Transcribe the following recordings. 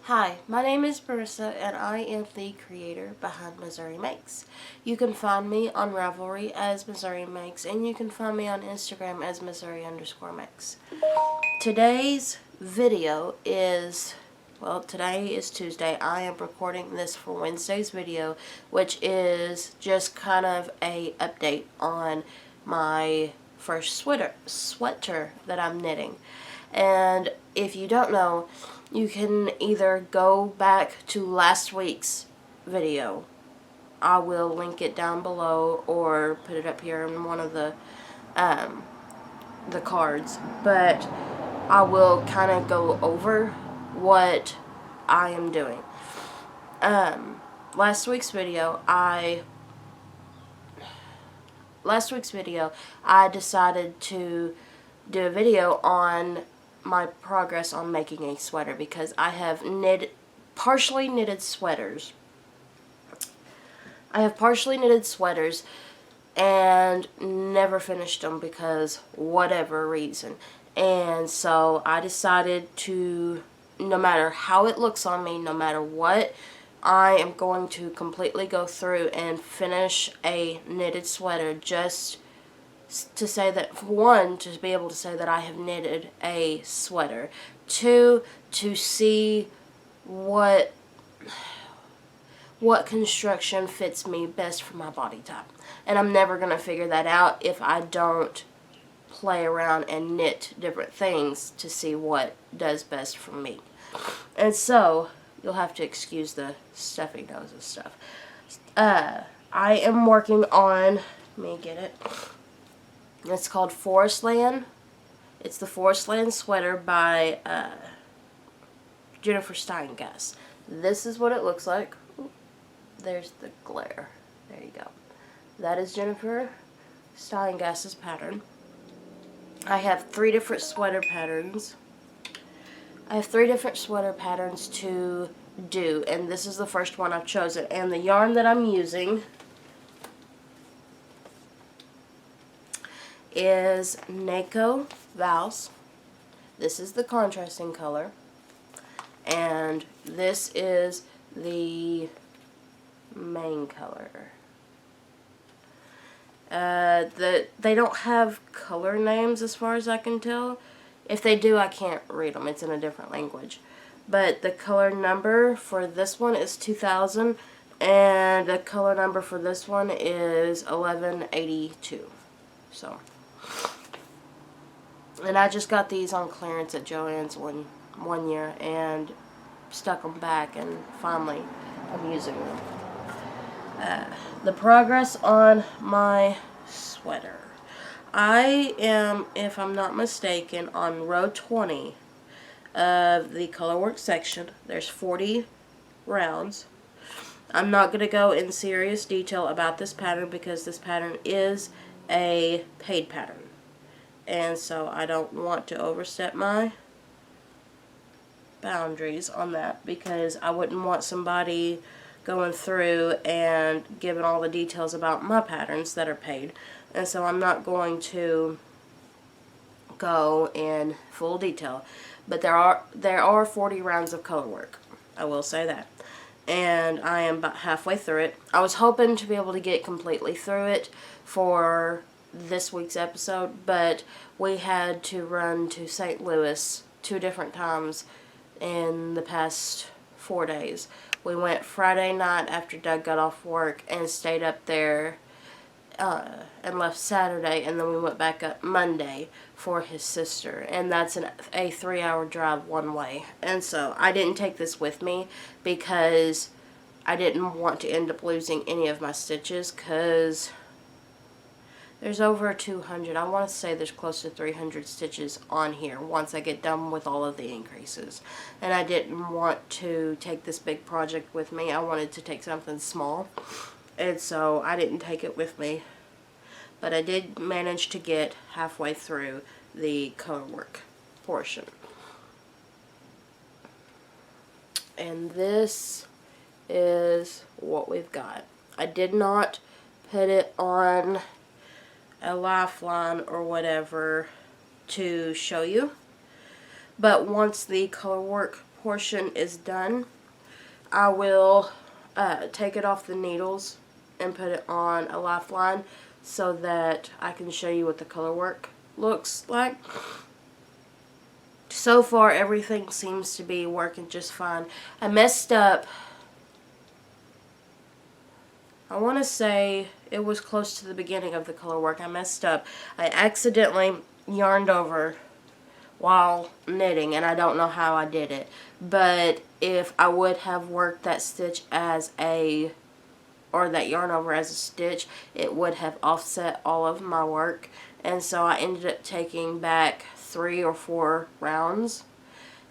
Hi, my name is Marissa and I am the creator behind Missouri Makes. You can find me on Ravelry as Missouri Makes and you can find me on Instagram as Missouri_Makes. Today's video is, today is Tuesday. I am recording this for Wednesday's video, which is just kind of a update on my first sweater that I'm knitting. And if you don't know, you can either go back to last week's video. I will link it down below or put it up here in one of the cards. But I will kind of go over what I am doing. Last week's video, I decided to do a video on my progress on making a sweater because I have partially knitted sweaters. And never finished them because whatever reason. And so I decided to, no matter how it looks on me, no matter what, I am going to completely go through and finish a knitted sweater just to say that, for one, to be able to say that I have knitted a sweater. Two, to see what construction fits me best for my body type. And I'm never going to figure that out if I don't play around and knit different things to see what does best for me. And so, you'll have to excuse the stuffy nose and stuff. I am working on, let me get it. It's called Forestland. It's the Forestland sweater by Jennifer Steingass. This is what it looks like. Ooh, there's the glare. There you go. That is Jennifer Steingass's pattern. I have 3 different sweater patterns. To do, and this is the first one I've chosen. And the yarn that I'm using is Naco Vals. This is the contrasting color, and this is the main color. They don't have color names as far as I can tell. If they do, I can't read them. It's in a different language. But the color number for this one is 2000, and the color number for this one is 1182. So, and I just got these on clearance at Joann's one year and stuck them back, and finally I'm using them. The progress on my sweater. I am, if I'm not mistaken, on row 20 of the colorwork section. There's 40 rounds. I'm not going to go in serious detail about this pattern because this pattern is a paid pattern. And so I don't want to overstep my boundaries on that because I wouldn't want somebody going through and giving all the details about my patterns that are paid. And so I'm not going to go in full detail. But there are 40 rounds of color work. I will say that. And I am about halfway through it. I was hoping to be able to get completely through it for this week's episode, but we had to run to St. Louis 2 different times in the past 4 days. We went Friday night after Doug got off work and stayed up there and left Saturday, and then we went back up Monday for his sister, and that's a 3-hour drive one way. And so I didn't take this with me because I didn't want to end up losing any of my stitches because there's over 200. I want to say there's close to 300 stitches on here once I get done with all of the increases. And I didn't want to take this big project with me. I wanted to take something small. And so I didn't take it with me. But I did manage to get halfway through the color work portion. And this is what we've got. I did not put it on a lifeline or whatever to show you, but once the color work portion is done, I will take it off the needles and put it on a lifeline so that I can show you what the color work looks like. So far, everything seems to be working just fine. I messed up. I want to say it was close to the beginning of the color work. I messed up. I accidentally yarned over while knitting, and I don't know how I did it. But if I would have worked that stitch as a, or that yarn over as a stitch, it would have offset all of my work. And so I ended up taking back 3 or 4 rounds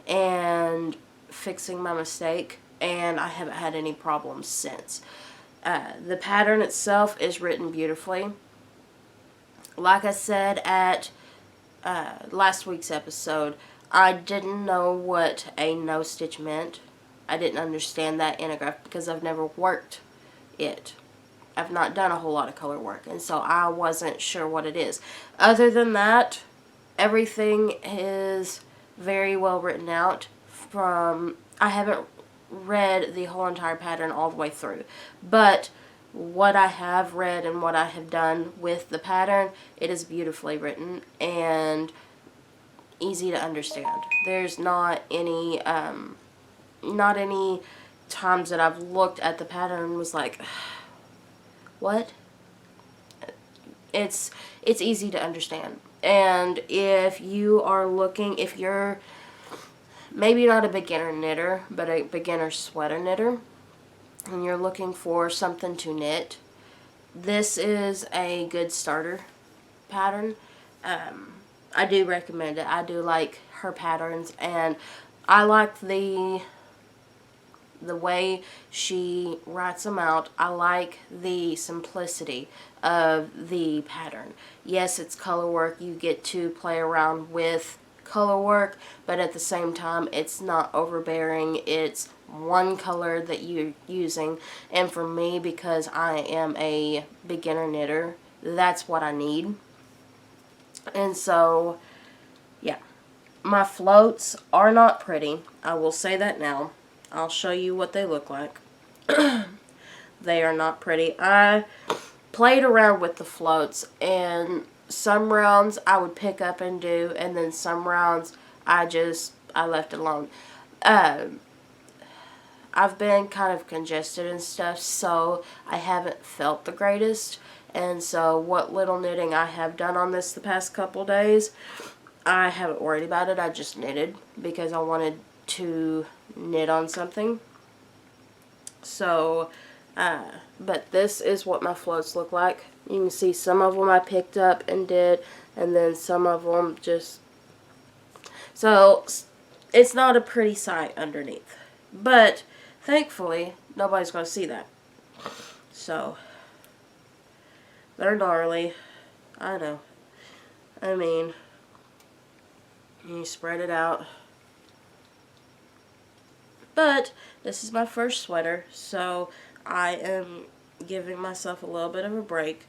and fixing my mistake, and I haven't had any problems since. The pattern itself is written beautifully. Like I said at last week's episode, I didn't know what a no stitch meant. I didn't understand that Intergraph because I've never worked it. I've not done a whole lot of color work, and so I wasn't sure what it is. Other than that, everything is very well written out. I haven't read the whole entire pattern all the way through, but what I have read and what I have done with the pattern, it is beautifully written and easy to understand. There's not any times that I've looked at the pattern and was like, what? It's easy to understand. And if you are looking, if you're maybe not a beginner knitter, but a beginner sweater knitter, and you're looking for something to knit, this is a good starter pattern. I do recommend it. I do like her patterns, and I like the way she writes them out. I like the simplicity of the pattern. Yes, it's color work. You get to play around with color work, but at the same time, it's not overbearing. It's one color that you're using, and for me, because I am a beginner knitter, that's what I need. And so, yeah, my floats are not pretty. I will say that now. I'll show you what they look like. They are not pretty. I played around with the floats, and some rounds I would pick up and do, and then some rounds I left alone. I've been kind of congested and stuff, so I haven't felt the greatest. And so what little knitting I have done on this the past couple days, I haven't worried about it. I just knitted because I wanted to knit on something. So, but this is what my floats look like. You can see some of them I picked up and did, and then some of them just, so it's not a pretty sight underneath. But thankfully, nobody's going to see that. So, they're gnarly. I know. I mean, you spread it out. But this is my first sweater, so I am giving myself a little bit of a break.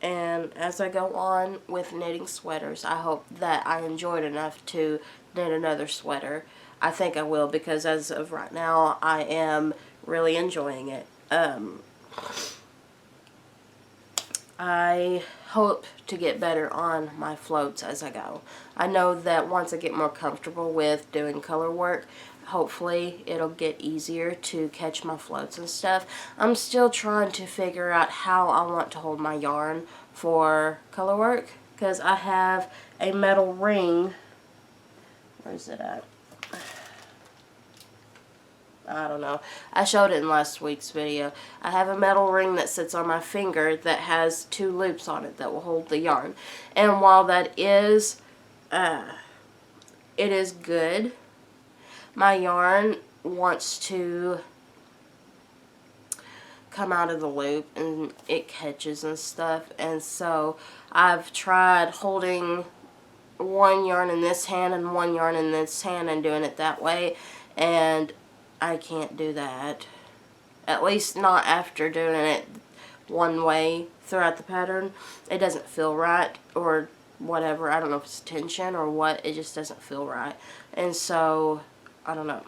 And as I go on with knitting sweaters, I hope that I enjoyed enough to knit another sweater. I think I will, because as of right now, I am really enjoying it. I hope to get better on my floats as I go. I know that once I get more comfortable with doing color work, hopefully it'll get easier to catch my floats and stuff. I'm still trying to figure out how I want to hold my yarn for color work, because I have a metal ring. Where's it at? I don't know. I showed it in last week's video. I have a metal ring that sits on my finger that has 2 loops on it that will hold the yarn. And while that is, it is good, my yarn wants to come out of the loop and it catches and stuff. And so I've tried holding one yarn in this hand and one yarn in this hand and doing it that way, and I can't do that. At least not after doing it one way throughout the pattern. It doesn't feel right, or whatever. I don't know if it's tension or what. It just doesn't feel right. And so, I don't know.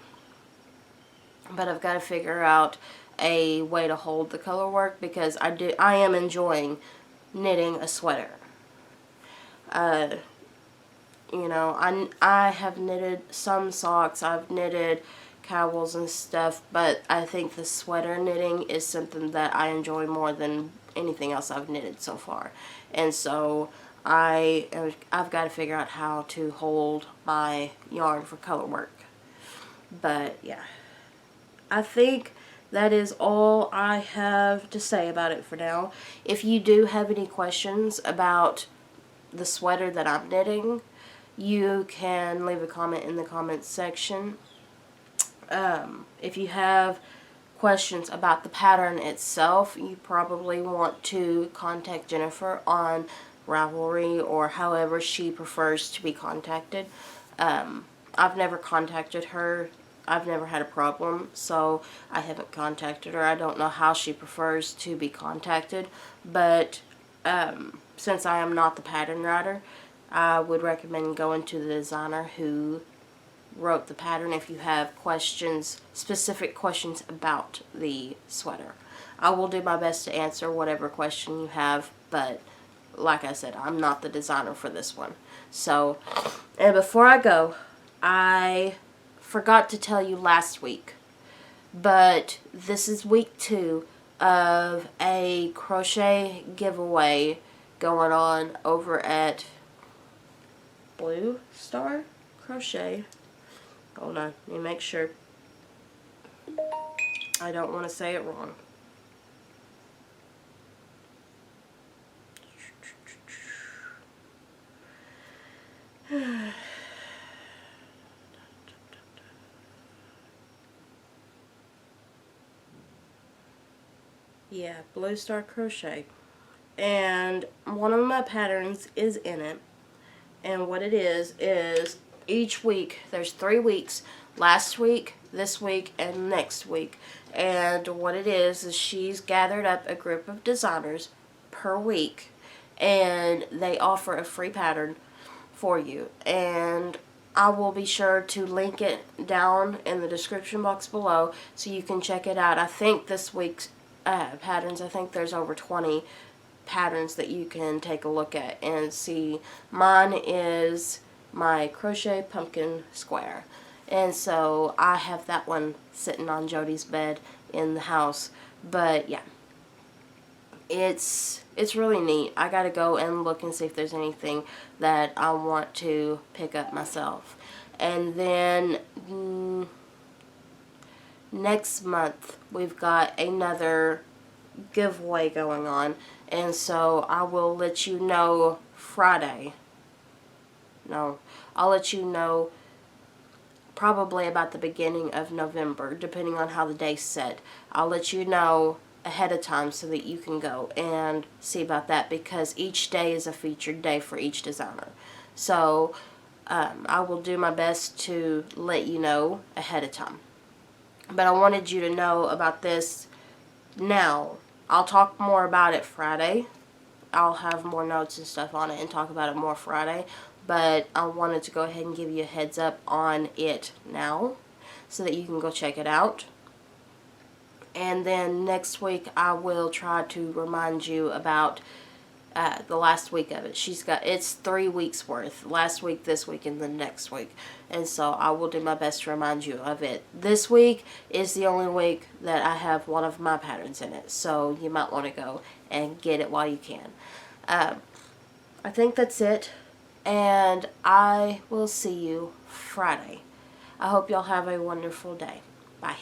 but I've got to figure out a way to hold the color work, because I am enjoying knitting a sweater. You know, I have knitted some socks, I've knitted cowls and stuff, but I think the sweater knitting is something that I enjoy more than anything else I've knitted so far. And so I've got to figure out how to hold my yarn for color work. But yeah, I think that is all I have to say about it for now. If you do have any questions about the sweater that I'm knitting, you can leave a comment in the comments section. If you have questions about the pattern itself, you probably want to contact Jennifer on Ravelry or however she prefers to be contacted. I've never contacted her. I've never had a problem, so I haven't contacted her. I don't know how she prefers to be contacted, but since I am not the pattern writer, I would recommend going to the designer who wrote the pattern if you have questions, specific questions about the sweater. I will do my best to answer whatever question you have, but like I said, I'm not the designer for this one. So, and before I go, I forgot to tell you last week, but this is week 2 of a crochet giveaway going on over at Blue Star Crochet. Hold on, let me make sure I don't want to say it wrong. Yeah, Blue Star Crochet. And one of my patterns is in it. And what it is each week, there's 3 weeks, last week, this week, and next week. And what it is she's gathered up a group of designers per week, and they offer a free pattern for you. And I will be sure to link it down in the description box below so you can check it out. I think this week's patterns, I think there's over 20 patterns that you can take a look at and see. Mine is my crochet pumpkin square, and so I have that one sitting on Jody's bed in the house. But yeah, it's really neat. I gotta go and look and see if there's anything that I want to pick up myself. And then next month we've got another giveaway going on, and so I will let you know Friday. No, I'll let you know probably about the beginning of November, depending on how the day's set. I'll let you know ahead of time so that you can go and see about that, because each day is a featured day for each designer. So I will do my best to let you know ahead of time. But I wanted you to know about this now. I'll talk more about it Friday. I'll have more notes and stuff on it and talk about it more Friday. But I wanted to go ahead and give you a heads up on it now so that you can go check it out. And then next week I will try to remind you about the last week of it. It's 3 weeks worth. Last week, this week, and the next week. And so I will do my best to remind you of it. This week is the only week that I have one of my patterns in it. So you might want to go and get it while you can. I think that's it. And I will see you Friday. I hope y'all have a wonderful day. Bye.